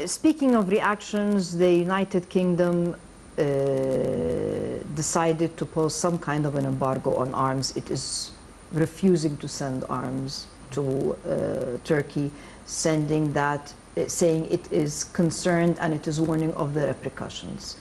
Speaking of reactions, the United Kingdom decided to pose some kind of an embargo on arms. It is refusing to send arms to Turkey, saying it is concerned and it is warning of the repercussions.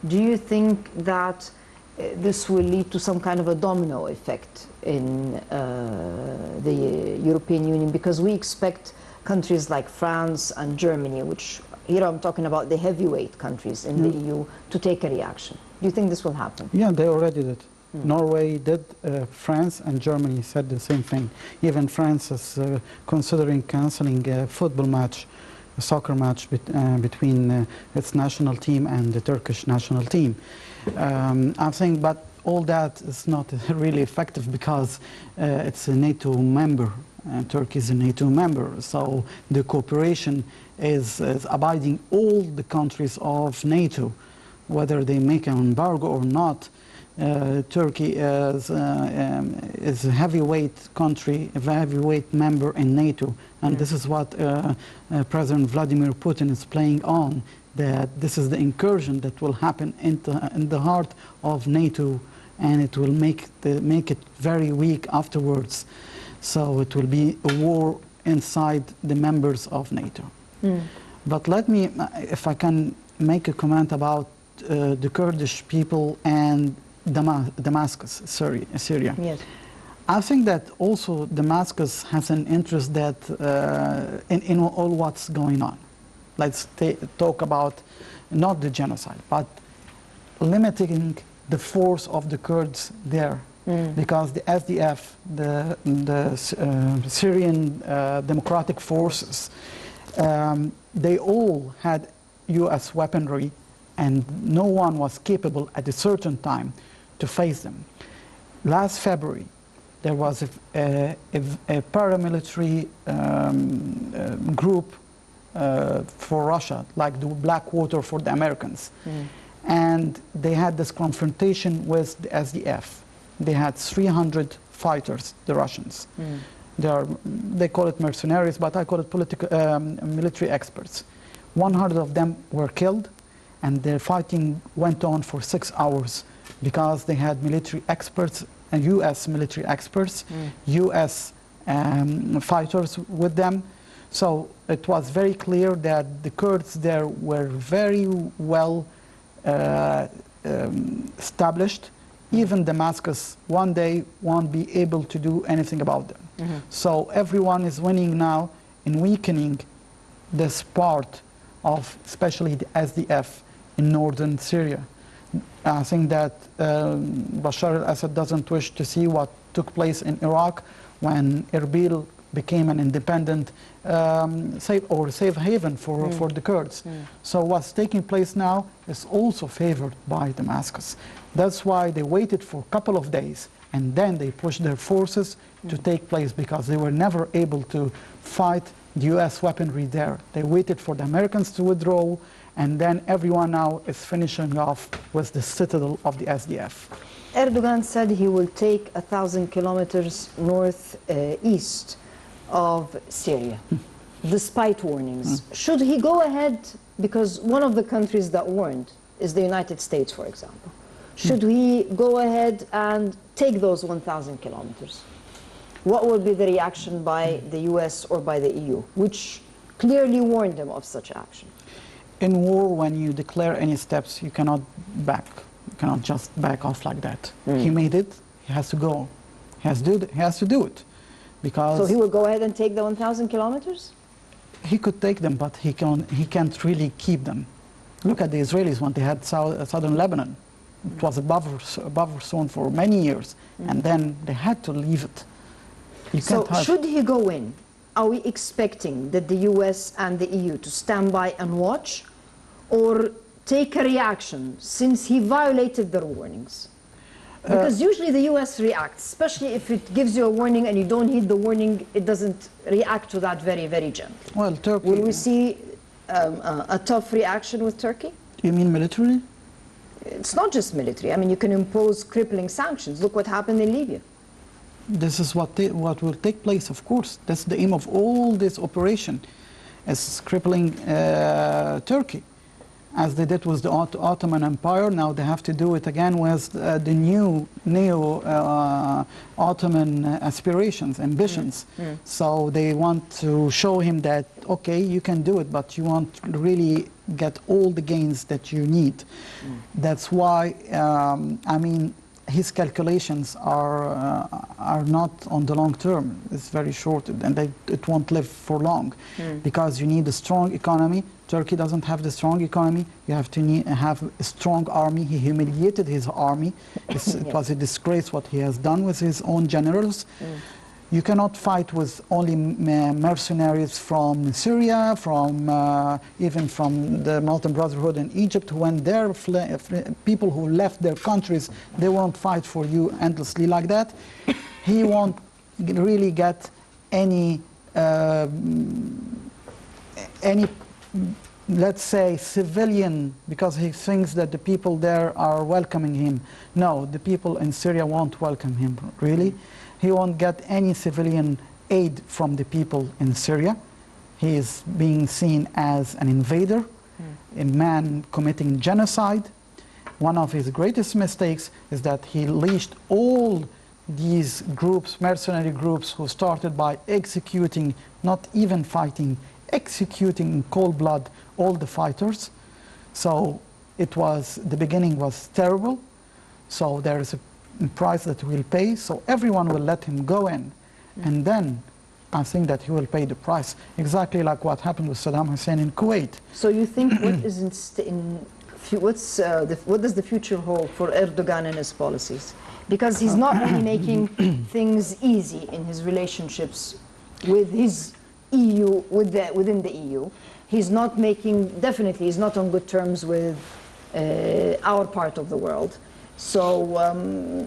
Do you think that this will lead to some kind of a domino effect in the European Union? Because we expect countries like France and Germany, which here I'm talking about the heavyweight countries in the EU, to take a reaction. Do you think this will happen? Yeah, they already did. Norway did, France and Germany said the same thing. Even France is considering cancelling a football match, a soccer match between its national team and the Turkish national team. I think, but all that is not really effective because it's a NATO member. Turkey is a NATO member, so the cooperation is abiding all the countries of NATO, whether they make an embargo or not. Turkey is a heavyweight country, a heavyweight member in NATO, and this is what President Vladimir Putin is playing on, that this is the incursion that will happen in the heart of NATO, and it will make it very weak afterwards. So it will be a war inside the members of NATO. But let me, if I can make a comment about the Kurdish people and Damascus, Syria. Yes. I think that also Damascus has an interest that in all what's going on. Let's talk about not the genocide, but limiting the force of the Kurds there. Because the SDF, the Syrian Democratic Forces, they all had US weaponry, and no one was capable at a certain time to face them. Last February, there was a paramilitary group for Russia, like the Blackwater for the Americans. And they had this confrontation with the SDF. They had 300 fighters, the Russians. They call it mercenaries, but I call it military experts. 100 of them were killed, and their fighting went on for 6 hours because they had military experts, US military experts, US fighters with them. So it was very clear that the Kurds there were very well established. Even Damascus one day won't be able to do anything about them. So everyone is winning now in weakening this part of especially the SDF in northern Syria. I think that Bashar al-Assad doesn't wish to see what took place in Iraq when Erbil became an independent safe haven for the Kurds. So what's taking place now is also favored by Damascus. That's why they waited for a couple of days and then they pushed their forces to take place, because they were never able to fight the US weaponry there. They waited for the Americans to withdraw, and then everyone now is finishing off with the citadel of the SDF. Erdogan said he will take 1,000 kilometers northeast of Syria, despite warnings. Should he go ahead, because one of the countries that warned is the United States, for example. Should he go ahead and take those 1,000 kilometers? What will be the reaction by the US or by the EU, which clearly warned him of such action? In war, when you declare any steps, you cannot just back off like that. He made it, he has to go. He has to do it. Because so he will go ahead and take the 1,000 kilometers? He could take them, but he can't really keep them. Look at the Israelis when they had southern Lebanon. It was a buffer zone for many years, and then they had to leave it. So should he go in, are we expecting that the US and the EU to stand by and watch, or take a reaction since he violated their warnings? Because usually the US reacts, especially if it gives you a warning and you don't heed the warning, it doesn't react to that very, very gently. Well, Turkey... Will we see a tough reaction with Turkey? You mean military? It's not just military. I mean, you can impose crippling sanctions. Look what happened in Libya. This is what will take place, of course. That's the aim of all this operation. is crippling Turkey, as they did with the Ottoman Empire. Now they have to do it again with the new neo-Ottoman aspirations, ambitions. So they want to show him that, okay, you can do it, but you won't really get all the gains that you need. That's why, I mean, his calculations are not on the long term. It's very short, and it won't live for long, because you need a strong economy. Turkey doesn't have the strong economy. You have to have a strong army. He humiliated his army. It was a disgrace what he has done with his own generals. You cannot fight with only mercenaries from Syria, from even from the Muslim Brotherhood in Egypt. When their people who left their countries, they won't fight for you endlessly like that. He won't really get any, let's say, civilian, because he thinks that the people there are welcoming him. No, the people in Syria won't welcome him, really. He won't get any civilian aid from the people in Syria. He is being seen as an invader, a man committing genocide. One of his greatest mistakes is that he leashed all these groups, mercenary groups, who started by executing, not even fighting, executing in cold blood all the fighters. So it was, the beginning was terrible. So there is a price that he will pay, so everyone will let him go in, and then I think that he will pay the price, exactly like what happened with Saddam Hussein in Kuwait. So you think what does the future hold for Erdogan and his policies? Because he's not really making things easy in his relationships with his EU, within the EU. He's not making, definitely he's not on good terms with our part of the world. So,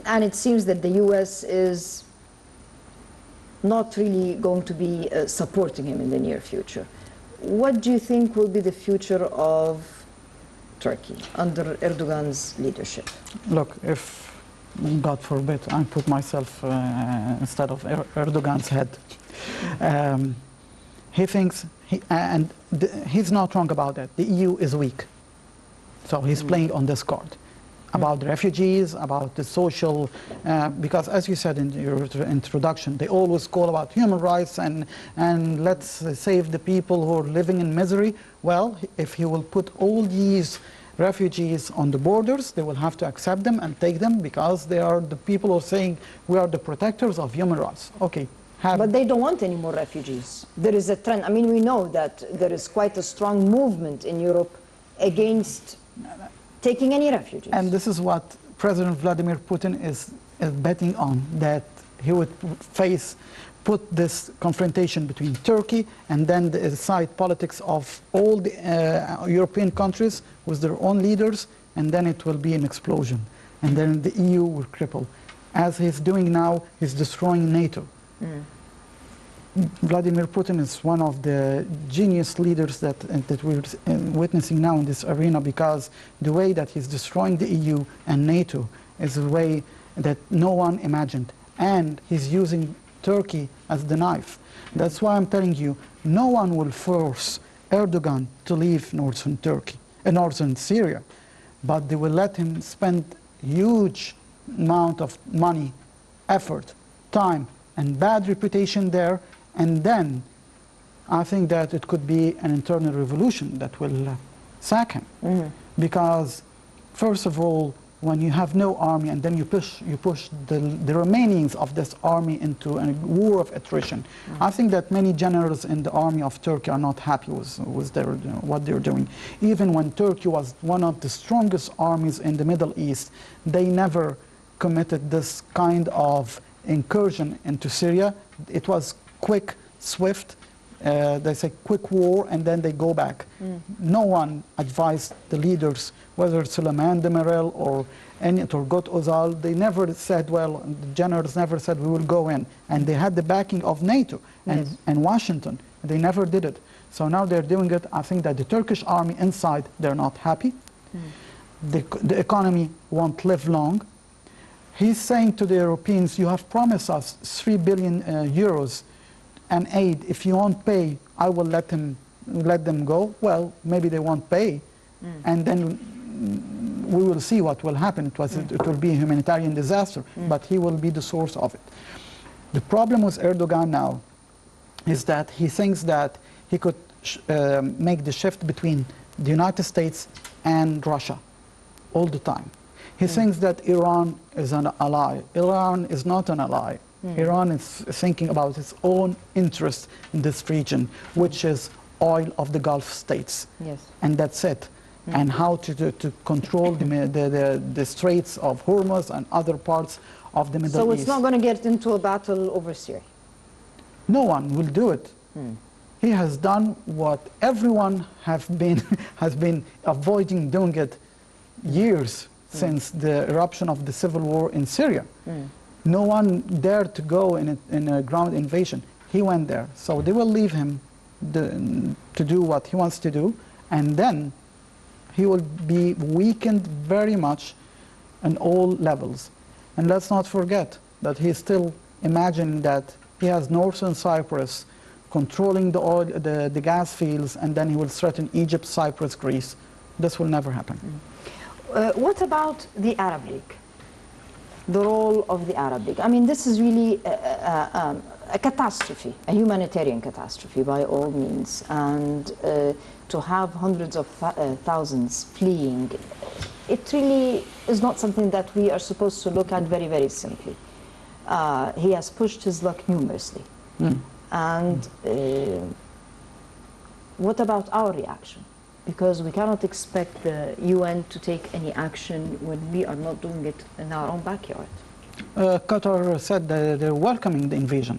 and it seems that the US is not really going to be supporting him in the near future. What do you think will be the future of Turkey under Erdogan's leadership? Look, if, God forbid, I put myself instead of Erdogan's head, he thinks, he's not wrong about that, the EU is weak. So he's playing on this card. About the refugees, about the social, because as you said in your introduction, they always call about human rights and let's save the people who are living in misery. Well, if he will put all these refugees on the borders, they will have to accept them and take them, because they are the people who are saying we are the protectors of human rights. Okay. But they don't want any more refugees. There is a trend. I mean, we know that there is quite a strong movement in Europe against taking any refugees. And this is what President Vladimir Putin is betting on, that he would put this confrontation between Turkey and then the side politics of all the European countries with their own leaders, and then it will be an explosion. And then the EU will cripple. As he's doing now, he's destroying NATO. Vladimir Putin is one of the genius leaders that we're witnessing now in this arena, because the way that he's destroying the EU and NATO is a way that no one imagined. And he's using Turkey as the knife. That's why I'm telling you, no one will force Erdogan to leave northern Turkey, northern Syria, but they will let him spend huge amount of money, effort, time, and bad reputation there. And then I think that it could be an internal revolution that will sack him. Because first of all, when you have no army and then you push the remainings of this army into a war of attrition, I think that many generals in the army of Turkey are not happy with what they're doing. Even when Turkey was one of the strongest armies in the Middle East, they never committed this kind of incursion into Syria. It was quick, swift, they say quick war, and then they go back. No one advised the leaders, whether Suleiman Demirel or Turgut Özal, they never said, well, the generals never said we will go in. And they had the backing of NATO and Washington. They never did it. So now they're doing it. I think that the Turkish army inside, they're not happy. The economy won't live long. He's saying to the Europeans, you have promised us 3 billion euros and aid. If you won't pay, I will let him let them go, well, maybe they won't pay, and then we will see what will happen. It will be a humanitarian disaster, but he will be the source of it. The problem with Erdogan now is that he thinks that he could make the shift between the United States and Russia all the time. He thinks that Iran is an ally. Iran is not an ally. Iran is thinking about its own interest in this region, which is oil of the Gulf states. Yes. And that's it. And how to control the Straits of Hormuz and other parts of the Middle East. So it's not going to get into a battle over Syria? No one will do it. He has done what everyone has been avoiding doing it years since the eruption of the civil war in Syria. No one dared to go in a ground invasion. He went there. So they will leave him to do what he wants to do, and then he will be weakened very much on all levels. And let's not forget that he's still imagining that he has northern Cyprus controlling the oil, the gas fields, and then he will threaten Egypt, Cyprus, Greece. This will never happen. What about the Arab League? The role of the Arab League? I mean, this is really a catastrophe, a humanitarian catastrophe by all means. And to have hundreds of thousands fleeing, it really is not something that we are supposed to look at very, very simply. He has pushed his luck numerously. And what about our reaction? Because we cannot expect the UN to take any action when we are not doing it in our own backyard. Qatar said that they're welcoming the invasion.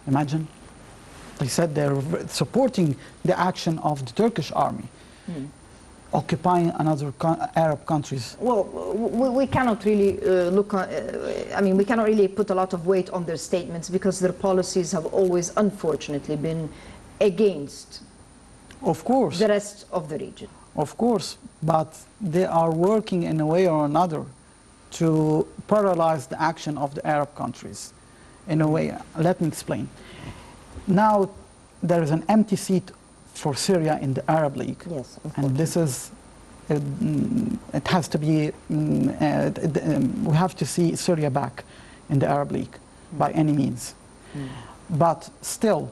Imagine. They said they're supporting the action of the Turkish army, occupying another Arab countries. Well, we cannot really we cannot really put a lot of weight on their statements because their policies have always, unfortunately, been against of course the rest of the region. Of course, but they are working in a way or another to paralyze the action of the Arab countries. In a way, let me explain. Now, there is an empty seat for Syria in the Arab League. Yes, and this is, it has to be, we have to see Syria back in the Arab League by any means. But still,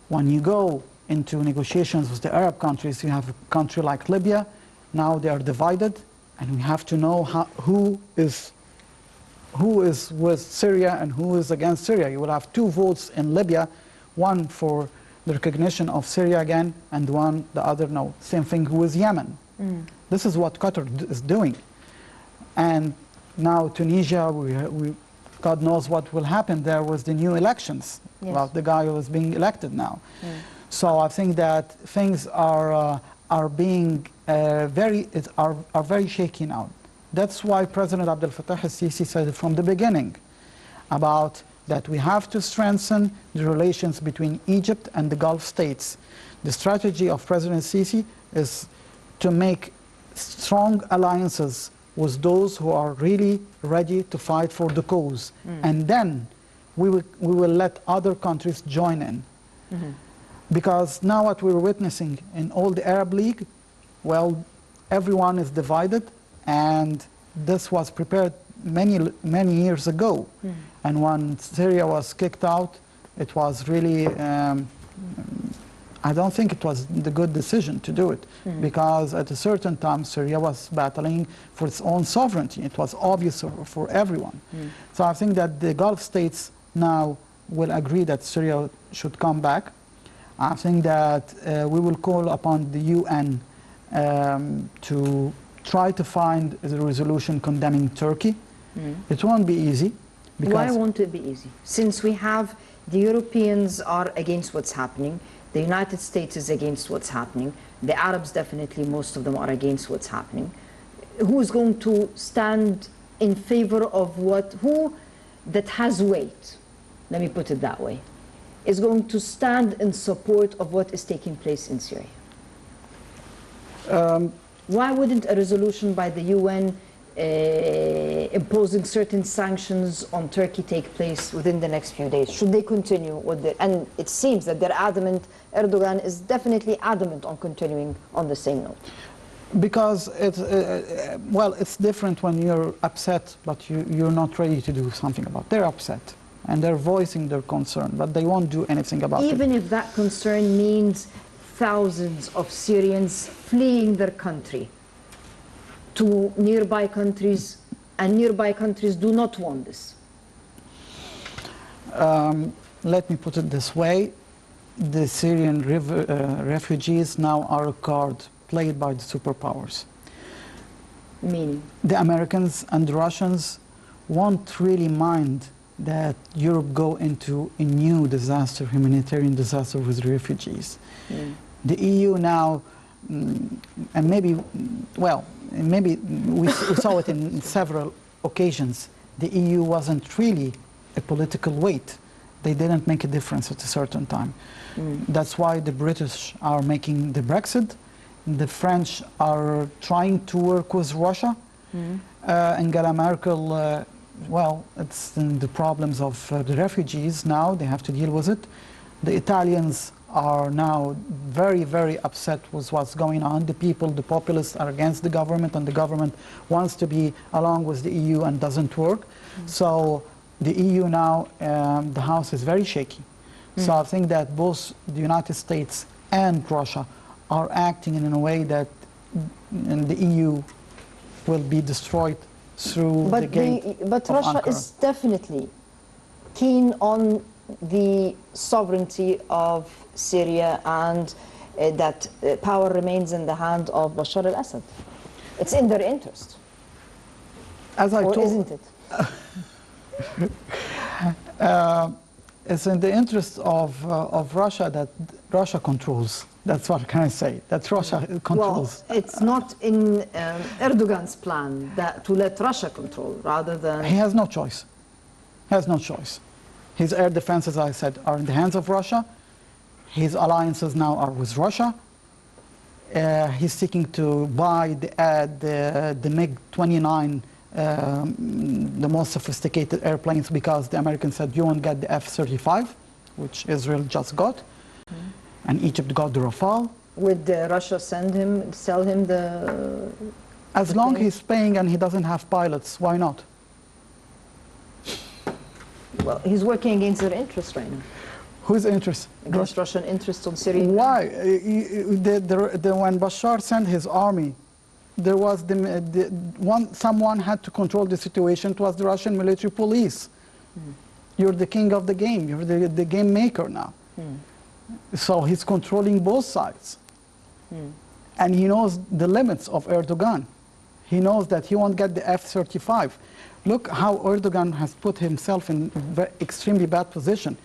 when you go into negotiations with the Arab countries, you have a country like Libya. Now they are divided, and we have to know who is with Syria and who is against Syria. You will have two votes in Libya, one for the recognition of Syria again, and the other no. Same thing with Yemen. This is what Qatar is doing. And now Tunisia, God knows what will happen there with the new elections. Yes. About the guy who is being elected now. So I think that things are being very shaky now. That's why President Abdel Fattah al-Sisi said from the beginning about that we have to strengthen the relations between Egypt and the Gulf states. The strategy of President Sisi is to make strong alliances with those who are really ready to fight for the cause. And then we will let other countries join in. Because now what we're witnessing in all the Arab League, well, everyone is divided, and this was prepared many years ago. And when Syria was kicked out, it was really, I don't think it was the good decision to do it, because at a certain time Syria was battling for its own sovereignty. It was obvious for everyone. So I think that the Gulf states now will agree that Syria should come back. I think that we will call upon the UN to try to find a resolution condemning Turkey. It won't be easy. Why won't it be easy? Since we have the Europeans are against what's happening, the United States is against what's happening, the Arabs definitely, most of them are against what's happening. Who is going to stand in favor of who that has weight, let me put it that way, is going to stand in support of what is taking place in Syria? Why wouldn't a resolution by the UN imposing certain sanctions on Turkey take place within the next few days? Should they continue with it? And it seems that they're adamant, Erdogan is definitely adamant on continuing on the same note. Because it's, well, it's different when you're upset, but you're not ready to do something about it. They're upset, and they're voicing their concern, but they won't do anything about it. Even if that concern means thousands of Syrians fleeing their country to nearby countries, and nearby countries do not want this. Let me put it this way. The Syrian refugees now are a card played by the superpowers. Meaning? The Americans and the Russians won't really mind that Europe go into a new disaster, humanitarian disaster with refugees. The EU now, and maybe, well, maybe we saw it in several occasions, the EU wasn't really a political weight. They didn't make a difference at a certain time. That's why the British are making the Brexit. The French are trying to work with Russia. Angela Merkel, well, it's the problems of the refugees now. They have to deal with it. The Italians are now very, very upset with what's going on. The people, the populists are against the government, and the government wants to be along with the EU and doesn't work. So the EU now, the house is very shaky. So I think that both the United States and Russia are acting in a way that the EU will be destroyed through the gate But of Russia Ankara. is definitely keen on the sovereignty of Syria, and that power remains in the hand of Bashar al-Assad. It's in their interest. As I Or told, isn't it? it's in the interest of Russia that Russia controls. That's what can I say, that Russia controls. Well, it's not in Erdogan's plan to let Russia control, rather than... He has no choice. He has no choice. His air defense, as I said, are in the hands of Russia. His alliances now are with Russia. He's seeking to buy the MiG-29, the most sophisticated airplanes, because the Americans said you won't get the F-35, which Israel just got, and Egypt got the Rafale. Would Russia sell him the... As long as he's paying and he doesn't have pilots, why not? Well, he's working against their interests right now. Whose interest? Against Russian interests on Syria. Why? When Bashar sent his army, there was someone had to control the situation. It was the Russian military police. You're the king of the game. You're the game maker now. So he's controlling both sides. And he knows the limits of Erdogan. He knows that he won't get the F-35. Look how Erdogan has put himself in an extremely bad position.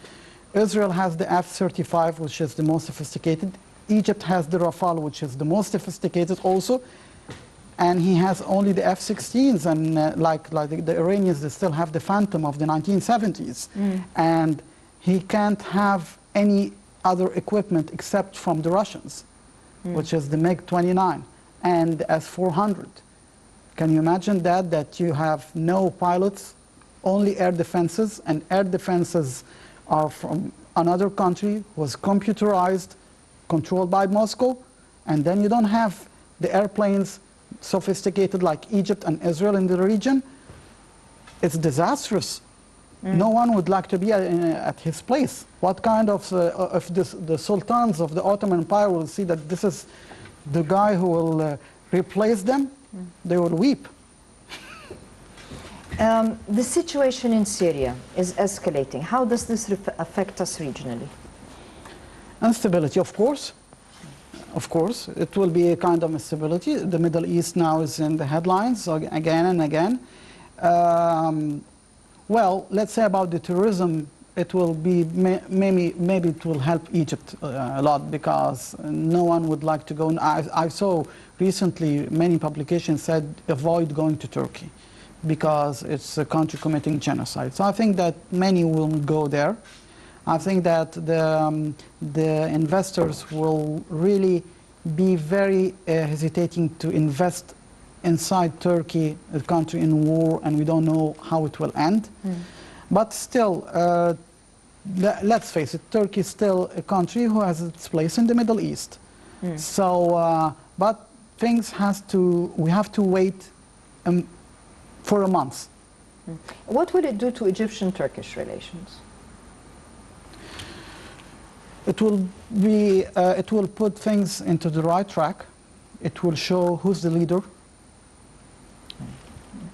Israel has the F-35, which is the most sophisticated. Egypt has the Rafale, which is the most sophisticated also. And he has only the F-16s, and like the Iranians, they still have the Phantom of the 1970s. And he can't have any other equipment except from the Russians, which is the MiG-29 and the S-400. Can you imagine that you have no pilots, only air defenses, and air defenses are from another country, was computerized, controlled by Moscow, and then you don't have the airplanes sophisticated like Egypt and Israel in the region. It's disastrous. No one would like to be at his place. What kind of, the sultans of the Ottoman Empire will see that this is the guy who will replace them, they would weep. The situation in Syria is escalating. How does this affect us regionally? Instability, of course. Of course, it will be a kind of instability. The Middle East now is in the headlines again and again. Well, let's say about the terrorism, it will be, maybe it will help Egypt a lot, because no one would like to go. I saw recently many publications said avoid going to Turkey because it's a country committing genocide. So I think that many will go there. I think that the investors will really be very hesitating to invest inside Turkey, a country in war, and we don't know how it will end. But still, let's face it, Turkey is still a country who has its place in the Middle East. So, but we have to wait for a month. What would it do to Egyptian-Turkish relations? It will put things into the right track. It will show who's the leader,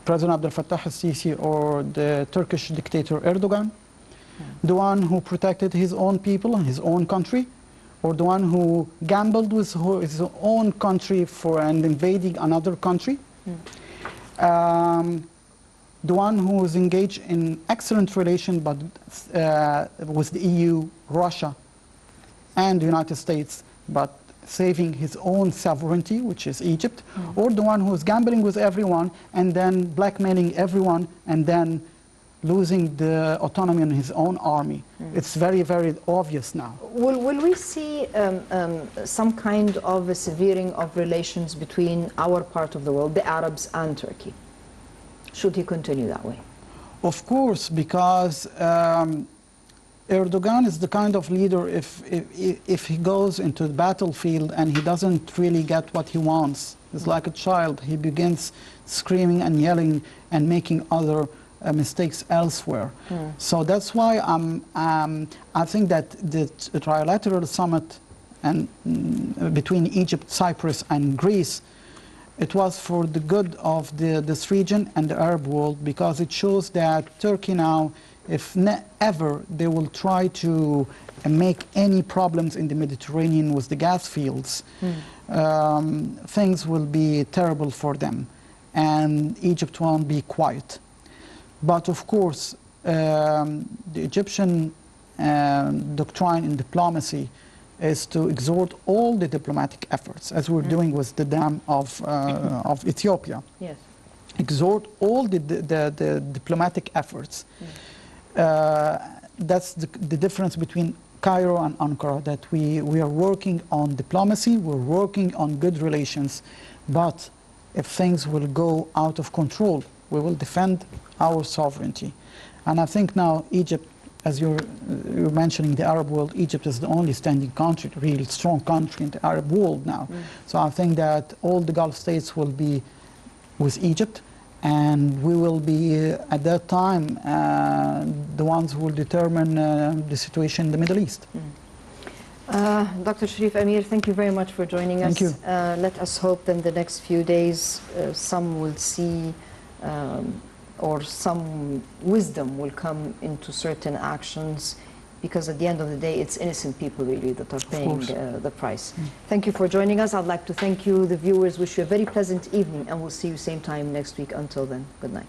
President Abdel Fattah al-Sisi or the Turkish dictator Erdogan, the one who protected his own people and his own country, or the one who gambled with his own country and invading another country. The one who is engaged in excellent relation but with the EU, Russia, and the United States, but saving his own sovereignty, which is Egypt, or the one who is gambling with everyone and then blackmailing everyone and then losing the autonomy in his own army. It's very, very obvious now. Will we see some kind of a severing of relations between our part of the world, the Arabs, and Turkey? Should he continue that way? Of course, because Erdogan is the kind of leader, if he goes into the battlefield and he doesn't really get what he wants, it's like a child. He begins screaming and yelling and making other mistakes elsewhere. So that's why I think that the trilateral summit between Egypt, Cyprus, and Greece, it was for the good of this region and the Arab world, because it shows that Turkey now, if ever they will try to make any problems in the Mediterranean with the gas fields, things will be terrible for them, and Egypt won't be quiet. But of course, the Egyptian doctrine in diplomacy is to exhort all the diplomatic efforts, as we're doing with the dam of Ethiopia. Yes. Exhort all the diplomatic efforts. That's the difference between Cairo and Ankara, that we are working on diplomacy, we're working on good relations, but if things will go out of control, we will defend our sovereignty. And I think now Egypt, as you're mentioning the Arab world, Egypt is the only standing country, really strong country in the Arab world now. So I think that all the Gulf states will be with Egypt, and we will be, at that time, the ones who will determine the situation in the Middle East. Dr. Cherif Amir, thank you very much for joining us. Thank you. Let us hope that in the next few days some will see or some wisdom will come into certain actions, because at the end of the day, it's innocent people really that are paying the price. Thank you for joining us. I'd like to thank you, the viewers. Wish you a very pleasant evening, and we'll see you same time next week. Until then, good night.